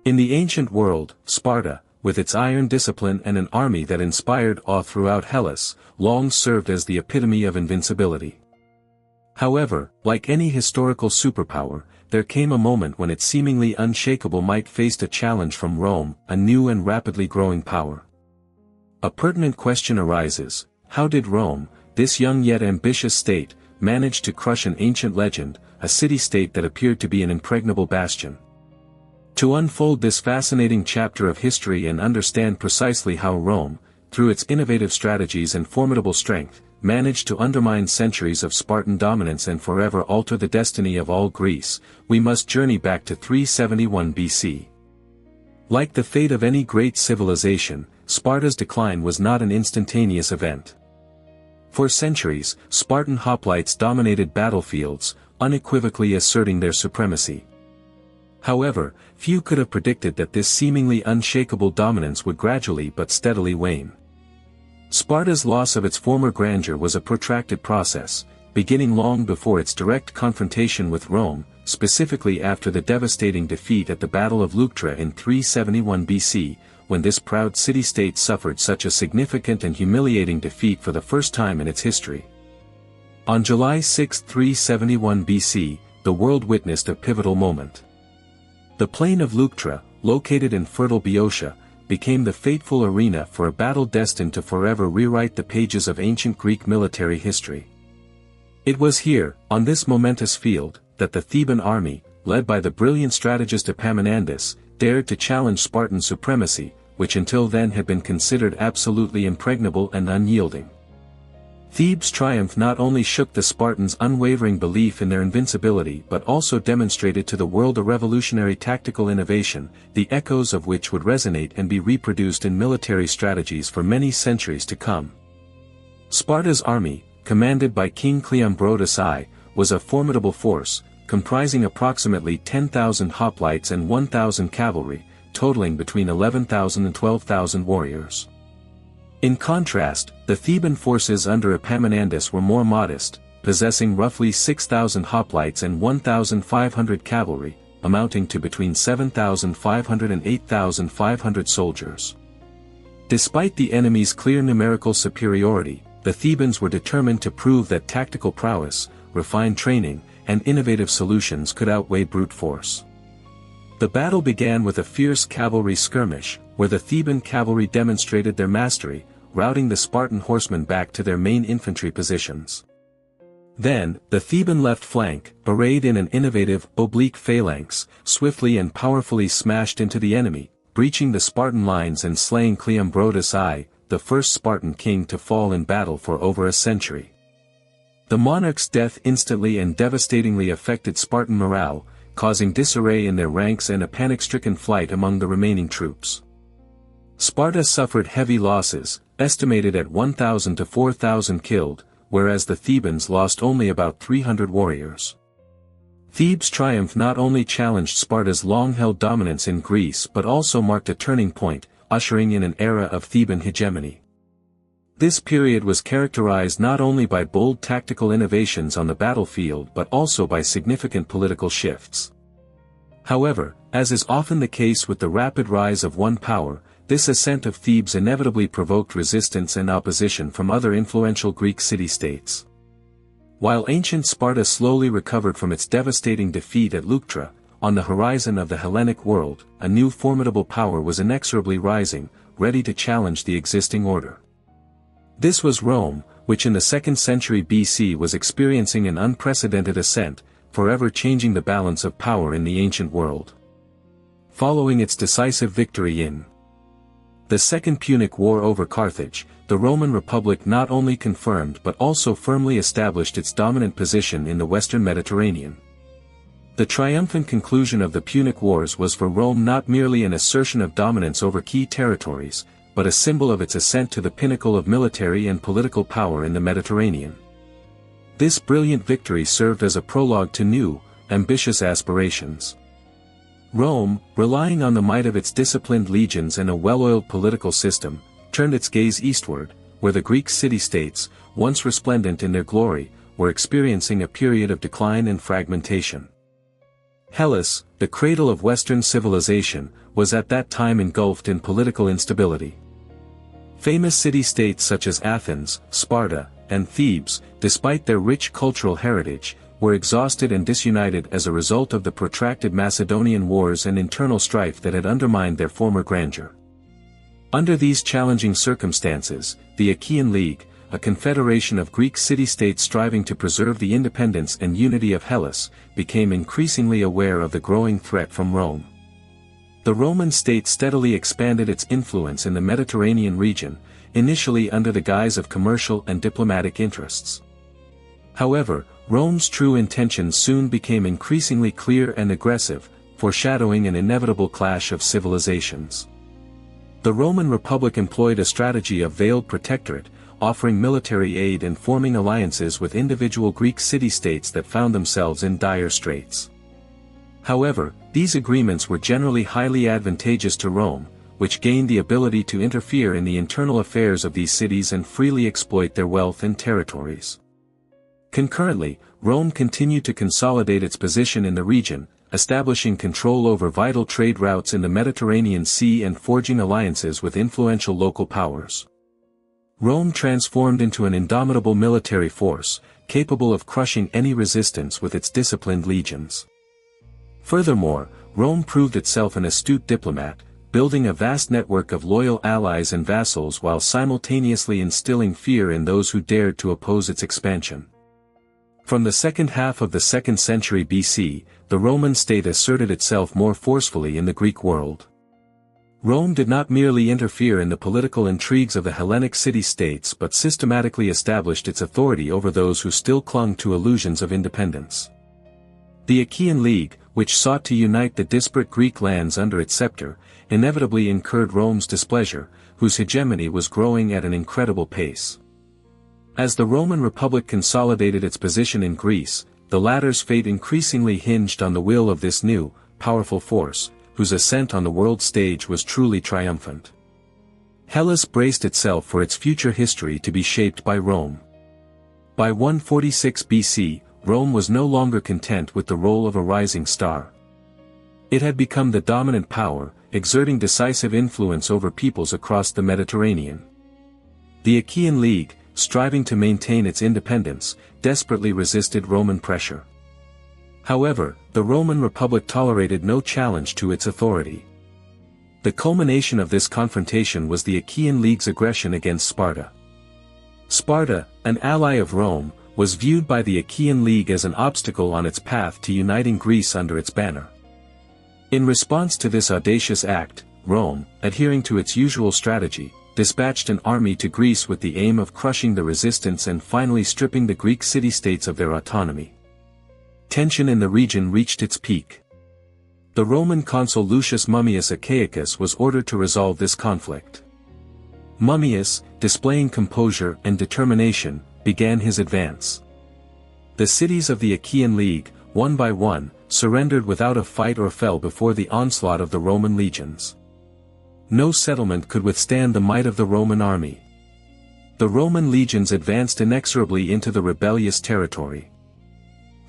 In the ancient world, Sparta, with its iron discipline and an army that inspired awe throughout Hellas, long served as the epitome of invincibility. However, like any historical superpower, there came a moment when its seemingly unshakable might faced a challenge from Rome, a new and rapidly growing power. A pertinent question arises: how did Rome, this young yet ambitious state, manage to crush an ancient legend, a city-state that appeared to be an impregnable bastion? To unfold this fascinating chapter of history and understand precisely how Rome, through its innovative strategies and formidable strength, managed to undermine centuries of Spartan dominance and forever alter the destiny of all Greece, we must journey back to 371 BC. Like the fate of any great civilization, Sparta's decline was not an instantaneous event. For centuries, Spartan hoplites dominated battlefields, unequivocally asserting their supremacy. However, few could have predicted that this seemingly unshakable dominance would gradually but steadily wane. Sparta's loss of its former grandeur was a protracted process, beginning long before its direct confrontation with Rome, specifically after the devastating defeat at the Battle of Leuctra in 371 BC, when this proud city-state suffered such a significant and humiliating defeat for the first time in its history. On July 6, 371 BC, the world witnessed a pivotal moment. The plain of Leuctra, located in fertile Boeotia, became the fateful arena for a battle destined to forever rewrite the pages of ancient Greek military history. It was here, on this momentous field, that the Theban army, led by the brilliant strategist Epaminondas, dared to challenge Spartan supremacy, which until then had been considered absolutely impregnable and unyielding. Thebes' triumph not only shook the Spartans' unwavering belief in their invincibility but also demonstrated to the world a revolutionary tactical innovation, the echoes of which would resonate and be reproduced in military strategies for many centuries to come. Sparta's army, commanded by King Cleombrotus I, was a formidable force, comprising approximately 10,000 hoplites and 1,000 cavalry, totaling between 11,000 and 12,000 warriors. In contrast, the Theban forces under Epaminondas were more modest, possessing roughly 6,000 hoplites and 1,500 cavalry, amounting to between 7,500 and 8,500 soldiers. Despite the enemy's clear numerical superiority, the Thebans were determined to prove that tactical prowess, refined training, and innovative solutions could outweigh brute force. The battle began with a fierce cavalry skirmish, where the Theban cavalry demonstrated their mastery, routing the Spartan horsemen back to their main infantry positions. Then, the Theban left flank, arrayed in an innovative, oblique phalanx, swiftly and powerfully smashed into the enemy, breaching the Spartan lines and slaying Cleombrotus I, the first Spartan king to fall in battle for over a century. The monarch's death instantly and devastatingly affected Spartan morale, causing disarray in their ranks and a panic-stricken flight among the remaining troops. Sparta suffered heavy losses, estimated at 1,000 to 4,000 killed, whereas the Thebans lost only about 300 warriors. Thebes' triumph not only challenged Sparta's long-held dominance in Greece but also marked a turning point, ushering in an era of Theban hegemony. This period was characterized not only by bold tactical innovations on the battlefield but also by significant political shifts. However, as is often the case with the rapid rise of one power, this ascent of Thebes inevitably provoked resistance and opposition from other influential Greek city-states. While ancient Sparta slowly recovered from its devastating defeat at Leuctra, on the horizon of the Hellenic world, a new formidable power was inexorably rising, ready to challenge the existing order. This was Rome, which in the 2nd century BC was experiencing an unprecedented ascent, forever changing the balance of power in the ancient world. Following its decisive victory in the Second Punic War over Carthage, the Roman Republic not only confirmed but also firmly established its dominant position in the Western Mediterranean. The triumphant conclusion of the Punic Wars was for Rome not merely an assertion of dominance over key territories, but a symbol of its ascent to the pinnacle of military and political power in the Mediterranean. This brilliant victory served as a prologue to new, ambitious aspirations. Rome, relying on the might of its disciplined legions and a well-oiled political system, turned its gaze eastward, where the Greek city-states, once resplendent in their glory, were experiencing a period of decline and fragmentation. Hellas, the cradle of Western civilization, was at that time engulfed in political instability. Famous city-states such as Athens, Sparta, and Thebes, despite their rich cultural heritage, were exhausted and disunited as a result of the protracted Macedonian wars and internal strife that had undermined their former grandeur. Under these challenging circumstances, the Achaean League, a confederation of Greek city-states striving to preserve the independence and unity of Hellas, became increasingly aware of the growing threat from Rome. The Roman state steadily expanded its influence in the Mediterranean region, initially under the guise of commercial and diplomatic interests. However, Rome's true intentions soon became increasingly clear and aggressive, foreshadowing an inevitable clash of civilizations. The Roman Republic employed a strategy of veiled protectorate, offering military aid and forming alliances with individual Greek city-states that found themselves in dire straits. However, these agreements were generally highly advantageous to Rome, which gained the ability to interfere in the internal affairs of these cities and freely exploit their wealth and territories. Concurrently, Rome continued to consolidate its position in the region, establishing control over vital trade routes in the Mediterranean Sea and forging alliances with influential local powers. Rome transformed into an indomitable military force, capable of crushing any resistance with its disciplined legions. Furthermore, Rome proved itself an astute diplomat, building a vast network of loyal allies and vassals while simultaneously instilling fear in those who dared to oppose its expansion. From the second half of the 2nd century BC, the Roman state asserted itself more forcefully in the Greek world. Rome did not merely interfere in the political intrigues of the Hellenic city-states but systematically established its authority over those who still clung to illusions of independence. The Achaean League, which sought to unite the disparate Greek lands under its scepter, inevitably incurred Rome's displeasure, whose hegemony was growing at an incredible pace. As the Roman Republic consolidated its position in Greece, the latter's fate increasingly hinged on the will of this new, powerful force, whose ascent on the world stage was truly triumphant. Hellas braced itself for its future history to be shaped by Rome. By 146 BC, Rome was no longer content with the role of a rising star. It had become the dominant power, exerting decisive influence over peoples across the Mediterranean. The Achaean League, striving to maintain its independence, desperately resisted Roman pressure. However, the Roman Republic tolerated no challenge to its authority. The culmination of this confrontation was the Achaean League's aggression against Sparta. Sparta, an ally of Rome, was viewed by the Achaean League as an obstacle on its path to uniting Greece under its banner. In response to this audacious act, Rome, adhering to its usual strategy, dispatched an army to Greece with the aim of crushing the resistance and finally stripping the Greek city-states of their autonomy. Tension in the region reached its peak. The Roman consul Lucius Mummius Achaicus was ordered to resolve this conflict. Mummius, displaying composure and determination, began his advance. The cities of the Achaean League, one by one, surrendered without a fight or fell before the onslaught of the Roman legions. No settlement could withstand the might of the Roman army. The Roman legions advanced inexorably into the rebellious territory.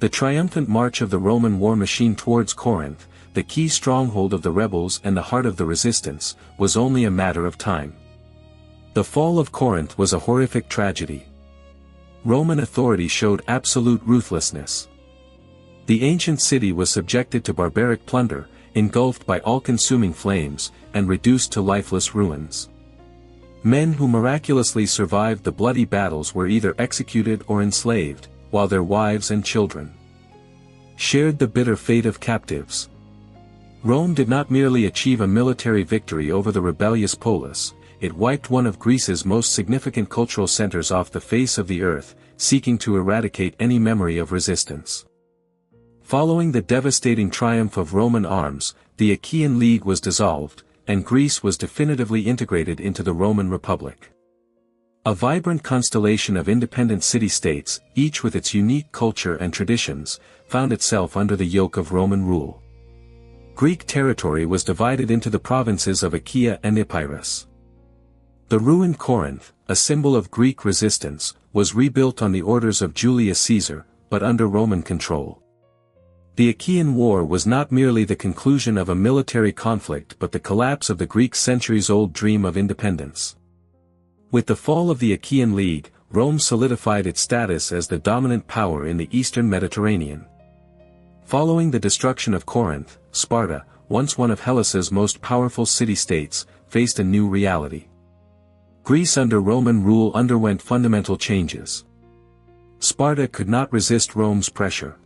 The triumphant march of the Roman war machine towards Corinth, the key stronghold of the rebels and the heart of the resistance, was only a matter of time. The fall of Corinth was a horrific tragedy. Roman authority showed absolute ruthlessness. The ancient city was subjected to barbaric plunder, engulfed by all-consuming flames, and reduced to lifeless ruins. Men who miraculously survived the bloody battles were either executed or enslaved, while their wives and children shared the bitter fate of captives. Rome did not merely achieve a military victory over the rebellious polis, it wiped one of Greece's most significant cultural centers off the face of the earth, seeking to eradicate any memory of resistance. Following the devastating triumph of Roman arms, the Achaean League was dissolved, and Greece was definitively integrated into the Roman Republic. A vibrant constellation of independent city-states, each with its unique culture and traditions, found itself under the yoke of Roman rule. Greek territory was divided into the provinces of Achaea and Epirus. The ruined Corinth, a symbol of Greek resistance, was rebuilt on the orders of Julius Caesar, but under Roman control. The Achaean War was not merely the conclusion of a military conflict but the collapse of the Greek centuries-old dream of independence. With the fall of the Achaean League, Rome solidified its status as the dominant power in the eastern Mediterranean. Following the destruction of Corinth, Sparta, once one of Hellas's most powerful city-states, faced a new reality. Greece under Roman rule underwent fundamental changes. Sparta could not resist Rome's pressure.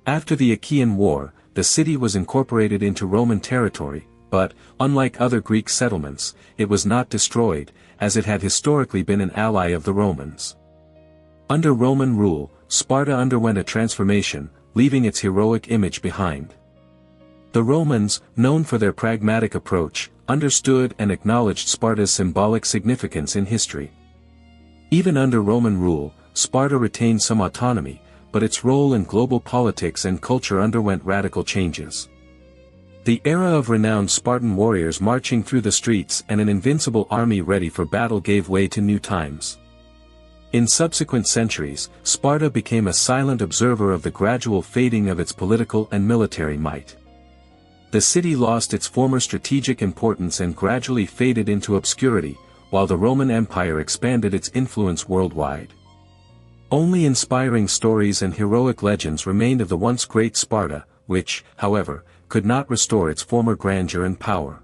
After the Achaean War, the city was incorporated into Roman territory, but, unlike other Greek settlements, it was not destroyed, as it had historically been an ally of the Romans. Under Roman rule, Sparta underwent a transformation, leaving its heroic image behind. The Romans, known for their pragmatic approach, understood and acknowledged Sparta's symbolic significance in history. Even under Roman rule, Sparta retained some autonomy, but its role in global politics and culture underwent radical changes. The era of renowned Spartan warriors marching through the streets and an invincible army ready for battle gave way to new times. In subsequent centuries, Sparta became a silent observer of the gradual fading of its political and military might. The city lost its former strategic importance and gradually faded into obscurity, while the Roman Empire expanded its influence worldwide. Only inspiring stories and heroic legends remained of the once great Sparta, which, however, could not restore its former grandeur and power.